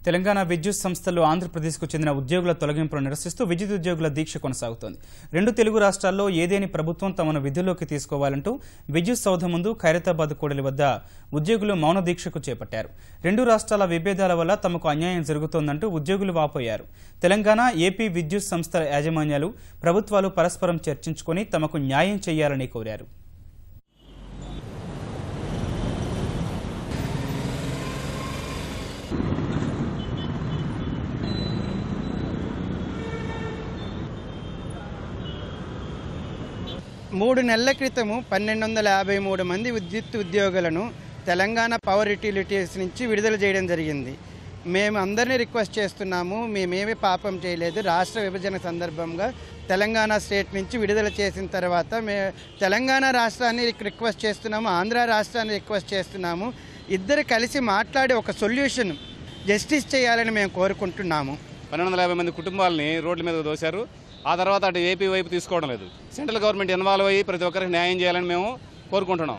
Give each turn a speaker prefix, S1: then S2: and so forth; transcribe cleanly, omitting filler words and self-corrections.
S1: తెలంగాణ విద్యుత్ సంస్థల్లో ఆంధ్రప్రదేశ్కు చెందిన ఉద్యోగుల తొలగింపులను నిరసిస్తూ విద్యుత్ ఉద్యోగుల దీక్ష కొనసాగుతోంది. 2 తెలుగు రాష్ట్రాల్లో ఏదేని ప్రభుత్వం తమను విధుల్లోకి తీసుకోవాలంటూ విద్యుత్ సౌధ ముందు ఖైరతాబాద్ కూడలి వద్ద ఉద్యోగులు మౌన దీక్షకు చేపట్టారు. 2 రాష్ట్రాల విభేదాల వల్ల తమకు అన్యాయం జరుగుతోందంటూ ఉద్యోగులు వాపోయారు. తెలంగాణ, ఏపీ విద్యుత్ సంస్థల యాజమాన్యాలు, ప్రభుత్వాలు పరస్పరం చర్చించుకొని తమకు న్యాయం చేయాలని కోరారు.
S2: మూడు నెలల క్రితము 1253 మంది విద్యుత్ ఉద్యోగులను తెలంగాణ పవర్ యూటిలిటీస్ నుంచి విడుదల చేయడం జరిగింది. మేము అందరినీ రిక్వెస్ట్ చేస్తున్నాము, మేమేమీ పాపం చేయలేదు. రాష్ట్ర విభజన సందర్భంగా తెలంగాణ స్టేట్ నుంచి విడుదల చేసిన తర్వాత తెలంగాణ రాష్ట్రాన్ని రిక్వెస్ట్ చేస్తున్నాము, ఆంధ్ర రాష్ట్రాన్ని రిక్వెస్ట్ చేస్తున్నాము. ఇద్దరు కలిసి మాట్లాడి ఒక సొల్యూషన్ జస్టిస్ చేయాలని మేము కోరుకుంటున్నాము.
S3: 1250 మంది కుటుంబాలని రోడ్ల మీద దోశారు. ఆ తర్వాత అటు ఏపీ వైపు తీసుకోవడం లేదు. సెంట్రల్ గవర్నమెంట్ ఇన్వాల్వ్ అయ్యి ప్రతి ఒక్కరికి న్యాయం చేయాలని మేము కోరుకుంటున్నాం.